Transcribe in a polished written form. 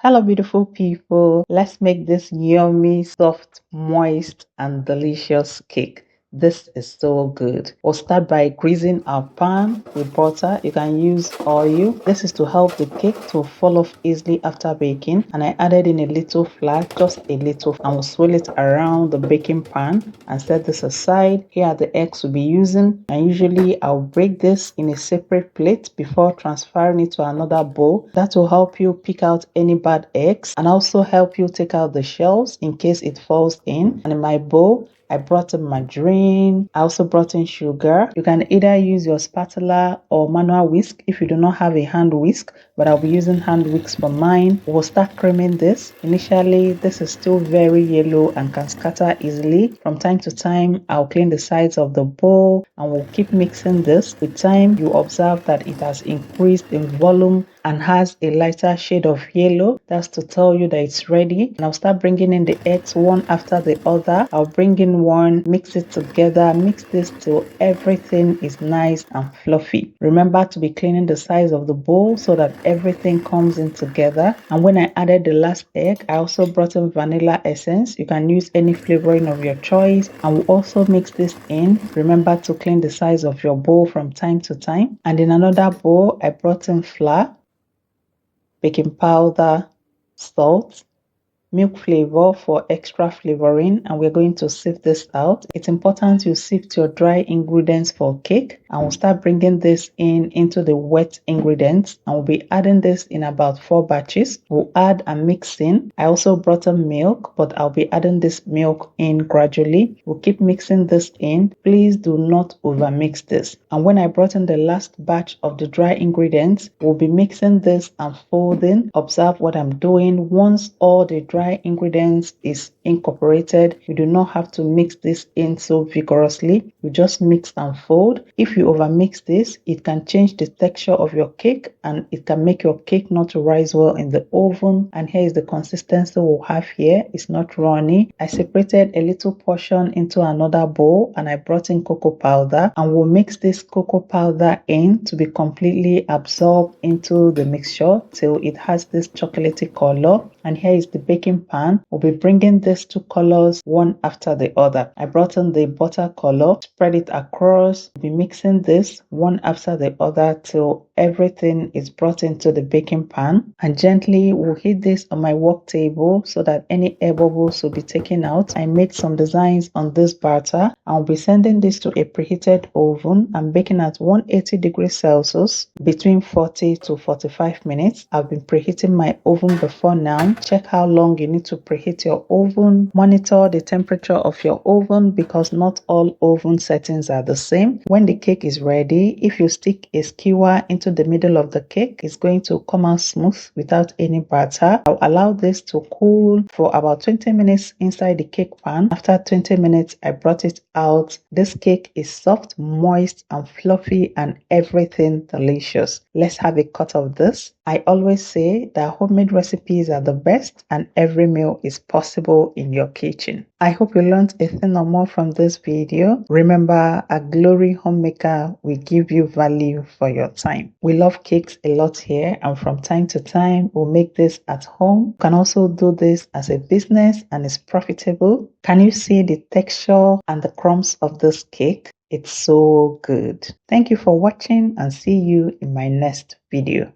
Hello beautiful people, let's make this yummy, soft, moist and delicious cake. This is so good. We'll start by greasing our pan with butter. You can use oil. This is to help the cake to fall off easily after baking. And I added in a little flour, just a little, and we'll swirl it around the baking pan and set this aside. Here are the eggs we'll be using, and usually I'll break this in a separate plate before transferring it to another bowl. That will help you pick out any bad eggs and also help you take out the shells in case it falls in. And in my bowl, I brought in margarine. I also brought in sugar. You can either use your spatula or manual whisk if you do not have a hand whisk, but I'll be using hand whisk for mine. We'll start creaming this. Initially, this is still very yellow and can scatter easily. From time to time, I'll clean the sides of the bowl and we'll keep mixing this. With time, you observe that it has increased in volume and has a lighter shade of yellow. That's to tell you that it's ready. And I'll start bringing in the eggs one after the other. I'll bring in one, mix it together, mix this till everything is nice and fluffy. Remember to be cleaning the sides of the bowl so that everything comes in together. And when I added the last egg, I also brought in vanilla essence. You can use any flavoring of your choice. And we'll also mix this in. Remember to clean the sides of your bowl from time to time. And in another bowl, I brought in flour, baking powder, salt, milk flavor for extra flavoring, and we're going to sift this out. It's important you sift your dry ingredients for cake, and we'll start bringing this into the wet ingredients, and we'll be adding this in about 4 batches. We'll add and mix in. I also brought in milk, but I'll be adding this milk in gradually. We'll keep mixing this in. Please do not over mix this. And when I brought in the last batch of the dry ingredients, we'll be mixing this and folding. Observe what I'm doing. Once all the dry ingredients is incorporated, you do not have to mix this in so vigorously. You just mix and fold. If you over mix this, it can change the texture of your cake and it can make your cake not to rise well in the oven. And here is the consistency we'll have here. It's not runny. I separated a little portion into another bowl and I brought in cocoa powder, and we'll mix this cocoa powder in to be completely absorbed into the mixture till it has this chocolatey color. And here is the baking pan. We'll be bringing these 2 colors one after the other. I brought in the butter color, spread it across. We'll be mixing this one after the other till everything is brought into the baking pan. And gently we'll heat this on my work table so that any air bubbles will be taken out. I made some designs on this batter. I'll be sending this to a preheated oven and baking at 180 degrees Celsius between 40 to 45 minutes. I've been preheating my oven before now. Check how long you need to preheat your oven. Monitor the temperature of your oven because not all oven settings are the same. When the cake is ready, if you stick a skewer into the middle of the cake, it's going to come out smooth without any batter. I'll allow this to cool for about 20 minutes inside the cake pan. After 20 minutes, I brought it out. This cake is soft, moist and fluffy and everything delicious. Let's have a cut of this. I always say that homemade recipes are the best and every meal is possible in your kitchen. I hope you learned a thing or more from this video. Remember, a Glory Homemaker will give you value for your time. We love cakes a lot here, and from time to time we'll make this at home. You can also do this as a business and it's profitable. Can you see the texture and the crumbs of this cake? It's so good. Thank you for watching and see you in my next video.